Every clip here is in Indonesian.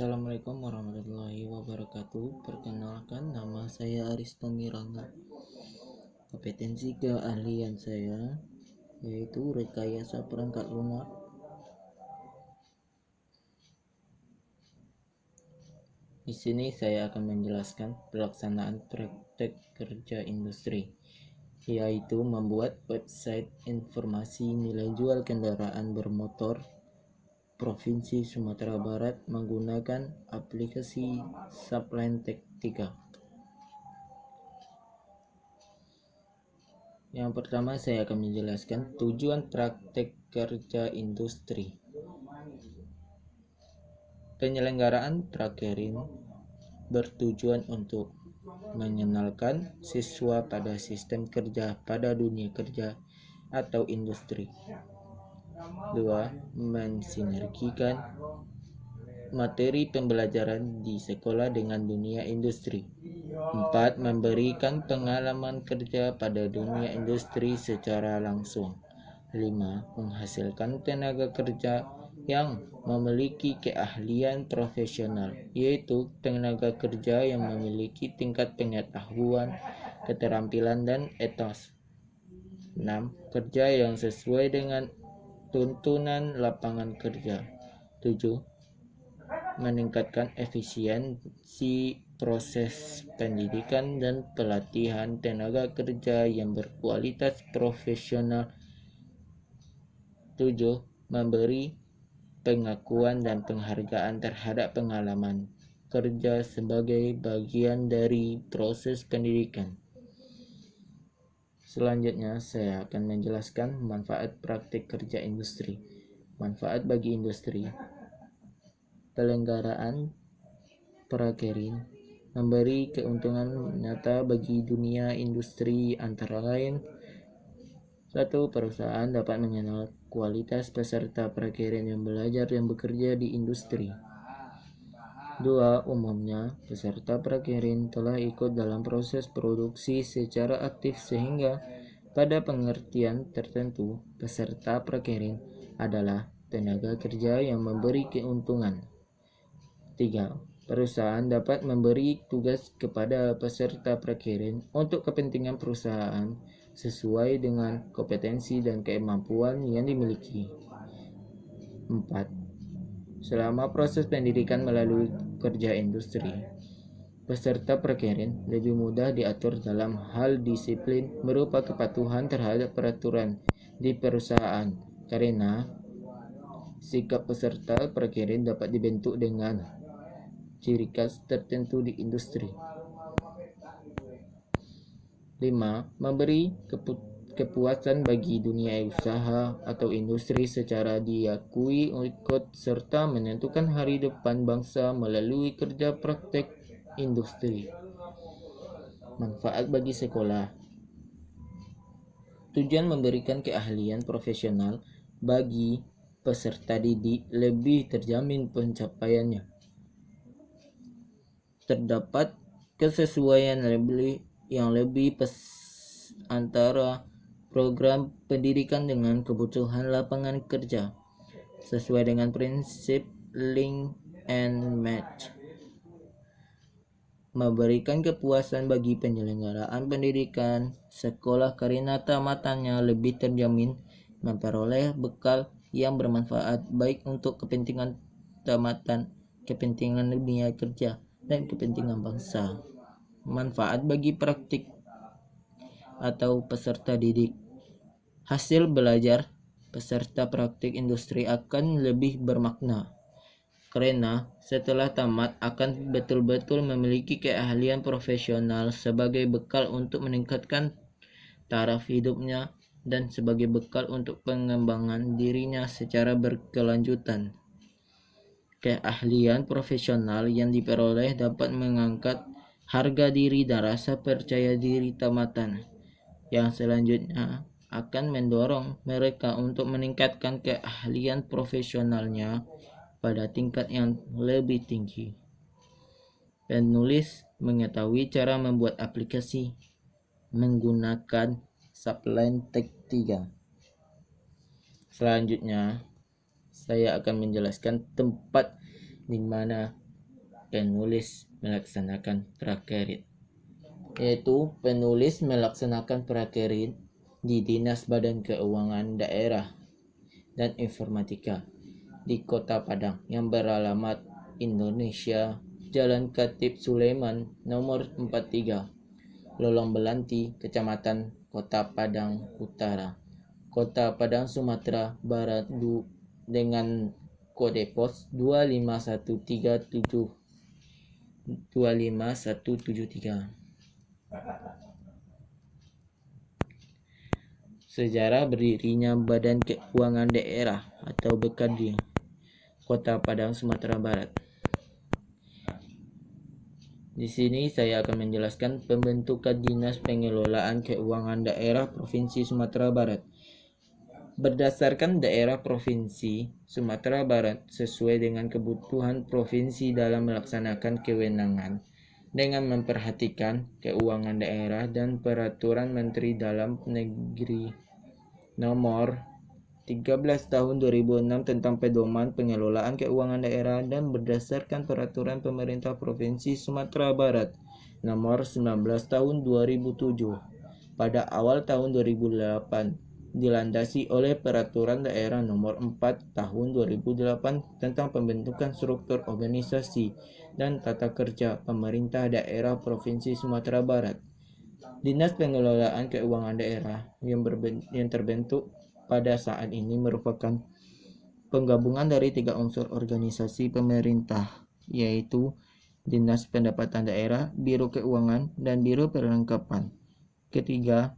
Assalamualaikum warahmatullahi wabarakatuh. Perkenalkan, nama saya Aristomi Rangga. Kompetensi keahlian saya yaitu rekayasa perangkat lunak. Di sini saya akan menjelaskan pelaksanaan praktek kerja industri, yaitu membuat website informasi nilai jual kendaraan bermotor Provinsi Sumatera Barat menggunakan aplikasi Supplytech 3. Yang pertama, saya akan menjelaskan tujuan praktek kerja industri. Penyelenggaraan prakerin bertujuan untuk mengenalkan siswa pada sistem kerja pada dunia kerja atau industri. 2. Mensinergikan materi pembelajaran di sekolah dengan dunia industri. 4. Memberikan pengalaman kerja pada dunia industri secara langsung. 5. Menghasilkan tenaga kerja yang memiliki keahlian profesional, yaitu tenaga kerja yang memiliki tingkat pengetahuan, keterampilan, dan etos. 6. Kerja yang sesuai dengan tuntunan lapangan kerja. 7. Meningkatkan efisiensi proses pendidikan dan pelatihan tenaga kerja yang berkualitas profesional. 7. Memberi pengakuan dan penghargaan terhadap pengalaman kerja sebagai bagian dari proses pendidikan. Selanjutnya, saya akan menjelaskan manfaat praktik kerja industri. Manfaat bagi industri: penyelenggaraan prakerin memberi keuntungan nyata bagi dunia industri, antara lain: 1. Perusahaan dapat mengenal kualitas peserta prakerin yang belajar dan bekerja di industri. 2. Umumnya, peserta prakerin telah ikut dalam proses produksi secara aktif, sehingga pada pengertian tertentu, peserta prakerin adalah tenaga kerja yang memberi keuntungan. 3. Perusahaan dapat memberi tugas kepada peserta prakerin untuk kepentingan perusahaan sesuai dengan kompetensi dan kemampuan yang dimiliki. 4. Selama proses pendidikan melalui kerja industri, peserta prakerin lebih mudah diatur dalam hal disiplin berupa kepatuhan terhadap peraturan di perusahaan, karena sikap peserta prakerin dapat dibentuk dengan ciri khas tertentu di industri. 5. Memberi kepuasan bagi dunia usaha atau industri secara diakui ikut serta menentukan hari depan bangsa melalui kerja praktek industri. Manfaat bagi sekolah: tujuan memberikan keahlian profesional bagi peserta didik lebih terjamin pencapaiannya. Terdapat kesesuaian yang lebih antara program pendidikan dengan kebutuhan lapangan kerja, sesuai dengan prinsip link and match. Memberikan kepuasan bagi penyelenggaraan pendidikan sekolah karena tamatannya lebih terjamin memperoleh bekal yang bermanfaat baik untuk kepentingan tamatan, kepentingan dunia kerja, dan kepentingan bangsa. Manfaat bagi praktik atau peserta didik: hasil belajar peserta praktik industri akan lebih bermakna, karena setelah tamat akan betul-betul memiliki keahlian profesional sebagai bekal untuk meningkatkan taraf hidupnya dan sebagai bekal untuk pengembangan dirinya secara berkelanjutan. Keahlian profesional yang diperoleh dapat mengangkat harga diri dan rasa percaya diri tamatan, yang selanjutnya akan mendorong mereka untuk meningkatkan keahlian profesionalnya pada tingkat yang lebih tinggi. Penulis mengetahui cara membuat aplikasi menggunakan Supplytech 3. Selanjutnya, saya akan menjelaskan tempat di mana penulis melaksanakan prakerit, yaitu penulis melaksanakan prakerit di Dinas Badan Keuangan Daerah dan Informatika di Kota Padang yang beralamat Indonesia, Jalan Khatib Sulaiman nomor 43, Lolong Belanti, Kecamatan Kota Padang Utara, Kota Padang, Sumatera Barat dengan kode pos 25173. Sejarah berdirinya Badan Keuangan Daerah atau BKD Kota Padang, Sumatera Barat. Di sini saya akan menjelaskan pembentukan Dinas Pengelolaan Keuangan Daerah Provinsi Sumatera Barat. Berdasarkan daerah Provinsi Sumatera Barat sesuai dengan kebutuhan provinsi dalam melaksanakan kewenangan dengan memperhatikan keuangan daerah dan peraturan Menteri Dalam Negeri nomor 13 tahun 2006 tentang pedoman pengelolaan keuangan daerah dan berdasarkan peraturan pemerintah Provinsi Sumatera Barat nomor 19 tahun 2007 pada awal tahun 2008 dilandasi oleh peraturan daerah nomor 4 tahun 2008 tentang pembentukan struktur organisasi dan tata kerja pemerintah daerah Provinsi Sumatera Barat. Dinas Pengelolaan Keuangan Daerah yang terbentuk pada saat ini merupakan penggabungan dari 3 unsur organisasi pemerintah, yaitu Dinas Pendapatan Daerah, Biro Keuangan, dan Biro Perlengkapan. Ketiga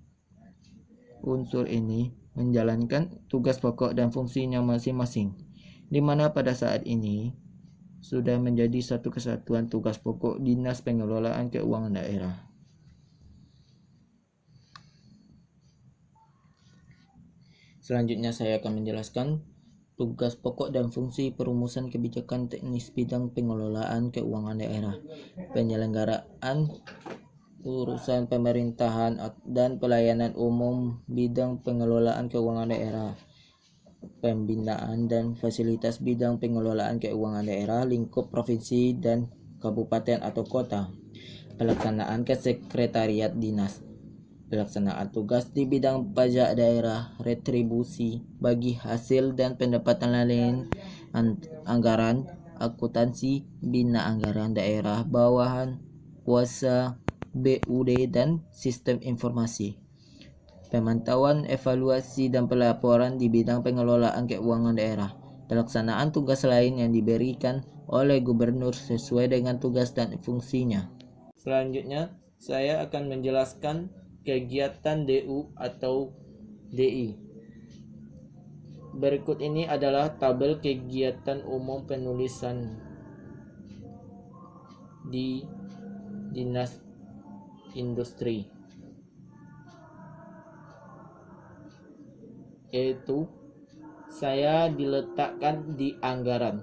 unsur ini menjalankan tugas pokok dan fungsinya masing-masing, di mana pada saat ini sudah menjadi satu kesatuan tugas pokok Dinas Pengelolaan Keuangan Daerah. Selanjutnya saya akan menjelaskan tugas pokok dan fungsi perumusan kebijakan teknis bidang pengelolaan keuangan daerah, penyelenggaraan urusan pemerintahan dan pelayanan umum bidang pengelolaan keuangan daerah, pembinaan dan fasilitas bidang pengelolaan keuangan daerah lingkup provinsi dan kabupaten atau kota, pelaksanaan kesekretariat dinas, pelaksanaan tugas di bidang pajak daerah, retribusi bagi hasil dan pendapatan lain, anggaran, akuntansi, bina anggaran daerah bawahan, kuasa, BUD dan sistem informasi, pemantauan, evaluasi dan pelaporan di bidang pengelolaan keuangan daerah, pelaksanaan tugas lain yang diberikan oleh gubernur sesuai dengan tugas dan fungsinya. Selanjutnya, saya akan menjelaskan kegiatan DU atau DI. Berikut ini adalah tabel kegiatan umum penulisan di Dinas Industri, yaitu saya diletakkan di anggaran,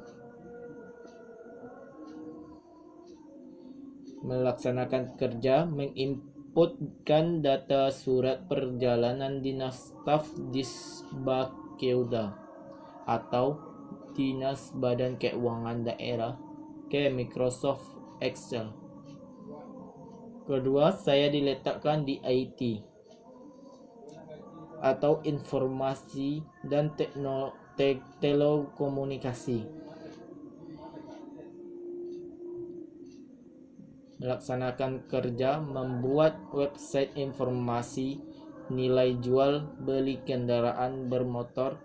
melaksanakan kerja, menginputkan data surat perjalanan dinas staf Disbakeuda atau Dinas Badan Keuangan Daerah ke Microsoft Excel. Kedua, saya diletakkan di IT atau informasi dan telekomunikasi, melaksanakan kerja membuat website informasi nilai jual beli kendaraan bermotor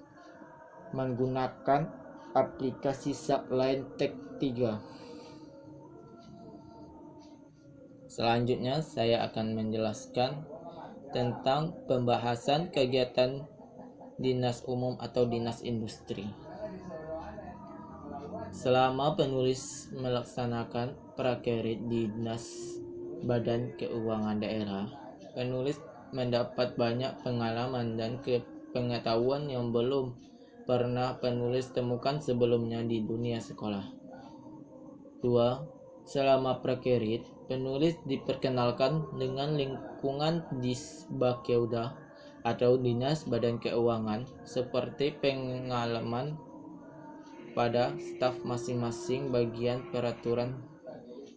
menggunakan aplikasi Subline Tech 3. Selanjutnya saya akan menjelaskan tentang pembahasan kegiatan dinas umum atau dinas industri. Selama penulis melaksanakan prakerit di Dinas Badan Keuangan Daerah, penulis mendapat banyak pengalaman dan pengetahuan yang belum pernah penulis temukan sebelumnya di dunia sekolah. 2. Selama prakerit, penulis diperkenalkan dengan lingkungan Disbakeuda atau Dinas Badan Keuangan seperti pengalaman pada staf masing-masing bagian peraturan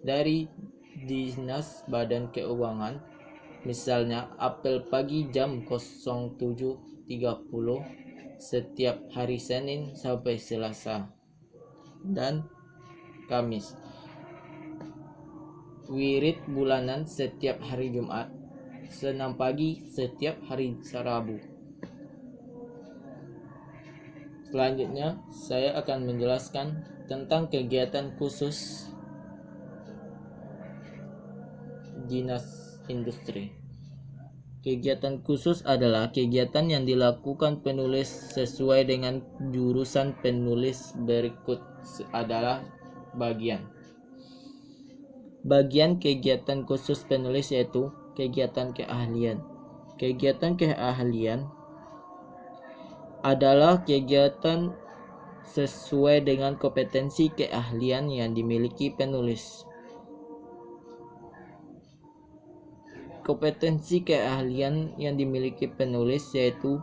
dari Dinas Badan Keuangan, misalnya apel pagi jam 07.30 setiap hari Senin sampai Selasa dan Kamis. Wirid bulanan setiap hari Jumat, senam pagi setiap hari Rabu. Selanjutnya, saya akan menjelaskan tentang kegiatan khusus Dinas Industri. Kegiatan khusus adalah kegiatan yang dilakukan penulis sesuai dengan jurusan penulis. Berikut adalah bagian kegiatan khusus penulis, yaitu kegiatan keahlian. Kegiatan keahlian adalah kegiatan sesuai dengan kompetensi keahlian yang dimiliki penulis. Kompetensi keahlian yang dimiliki penulis yaitu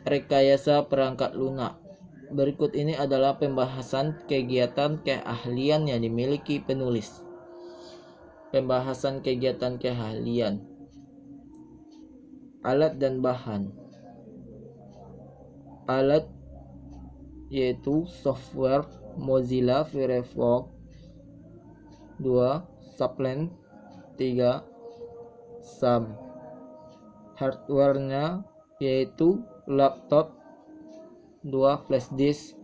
rekayasa perangkat lunak. Berikut ini adalah pembahasan kegiatan keahlian yang dimiliki penulis. Pembahasan kegiatan keahlian. Alat dan bahan. Alat yaitu software Mozilla Firefox, 2. Sublime, 3. SAM. Hardware-nya yaitu laptop, 2. Flash disk.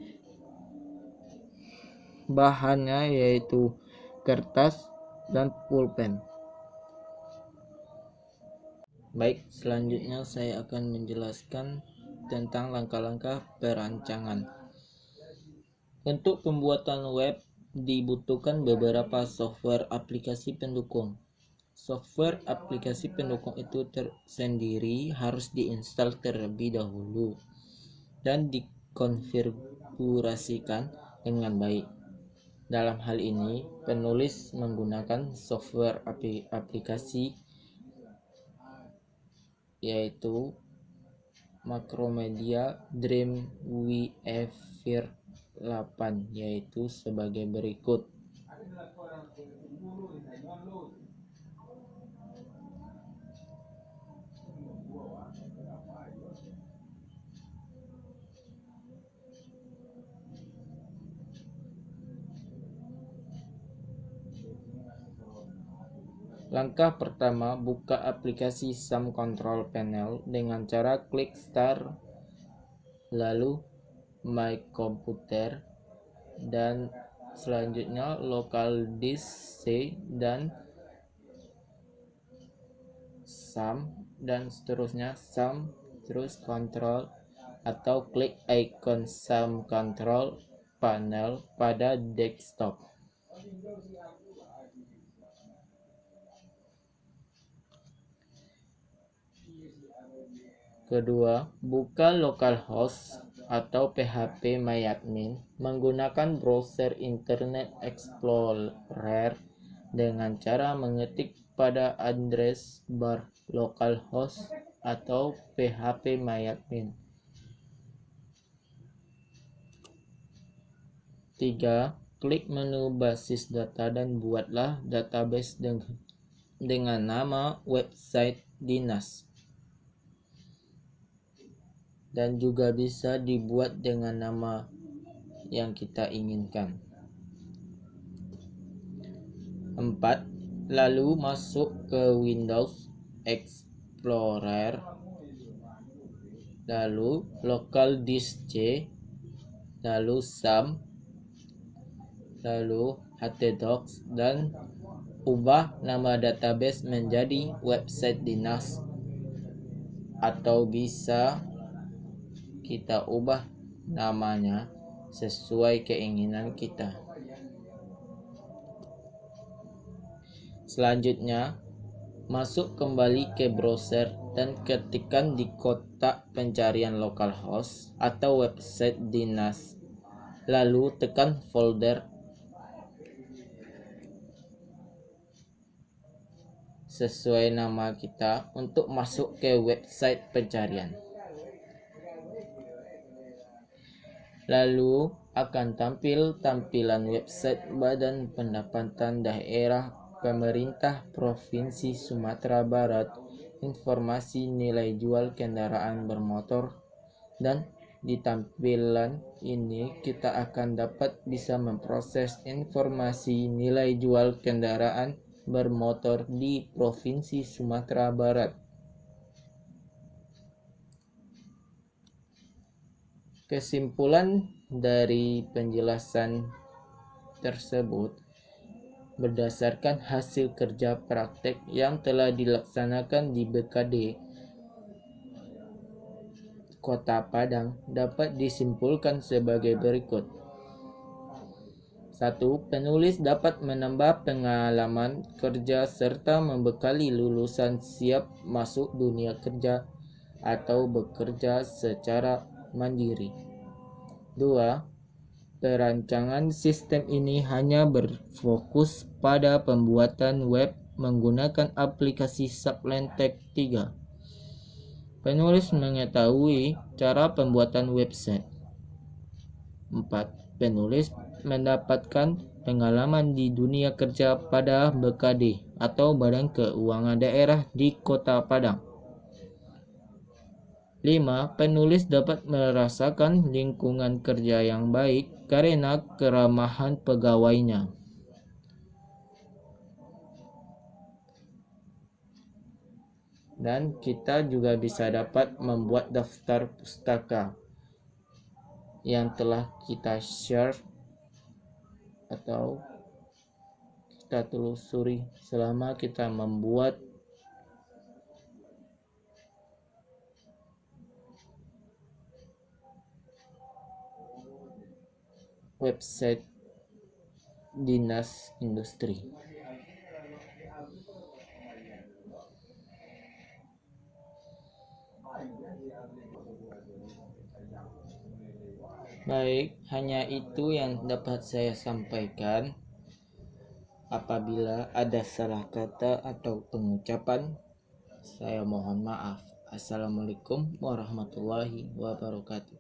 Bahannya yaitu kertas dan pulpen. Baik, selanjutnya saya akan menjelaskan tentang langkah-langkah perancangan. Untuk pembuatan web dibutuhkan beberapa software aplikasi pendukung. Software aplikasi pendukung itu tersendiri harus diinstal terlebih dahulu dan dikonfigurasikan dengan baik. Dalam hal ini, penulis menggunakan software aplikasi yaitu Macromedia Dreamweaver 8, yaitu sebagai berikut. Langkah pertama, buka aplikasi SAM Control Panel dengan cara klik Start, lalu My Computer, dan selanjutnya Local Disk C dan SAM, dan seterusnya SAM terus Control, atau klik icon SAM Control Panel pada desktop. Kedua, buka localhost atau phpMyAdmin menggunakan browser Internet Explorer dengan cara mengetik pada address bar localhost atau phpMyAdmin. 3. Klik menu basis data dan buatlah database dengan nama website dinas. Dan juga bisa dibuat dengan nama yang kita inginkan. 4. Lalu masuk ke Windows Explorer, lalu Local Disk C, lalu SAM, lalu htdocs, dan ubah nama database menjadi website dinas, atau bisa kita ubah namanya sesuai keinginan kita. Selanjutnya, masuk kembali ke browser dan ketikkan di kotak pencarian localhost atau website dinas, lalu tekan folder sesuai nama kita untuk masuk ke website pencarian. Lalu akan tampil tampilan website Badan Pendapatan Daerah Pemerintah Provinsi Sumatera Barat, informasi nilai jual kendaraan bermotor, dan di tampilan ini kita akan dapat bisa memproses informasi nilai jual kendaraan bermotor di Provinsi Sumatera Barat. Kesimpulan dari penjelasan tersebut berdasarkan hasil kerja praktek yang telah dilaksanakan di BKD Kota Padang dapat disimpulkan sebagai berikut. 1. Penulis dapat menambah pengalaman kerja serta membekali lulusan siap masuk dunia kerja atau bekerja secara mandiri. 2. Perancangan sistem ini hanya berfokus pada pembuatan web menggunakan aplikasi Sublime Text 3. Penulis mengetahui cara pembuatan website. 4. Penulis mendapatkan pengalaman di dunia kerja pada BKD atau Badan Keuangan Daerah di Kota Padang. 5. Penulis dapat merasakan lingkungan kerja yang baik karena keramahan pegawainya. Dan kita juga bisa dapat membuat daftar pustaka yang telah kita share atau kita telusuri selama kita membuat website Dinas Industri. Baik, hanya itu yang dapat saya sampaikan. Apabila ada salah kata atau pengucapan, saya mohon maaf. Assalamualaikum warahmatullahi wabarakatuh.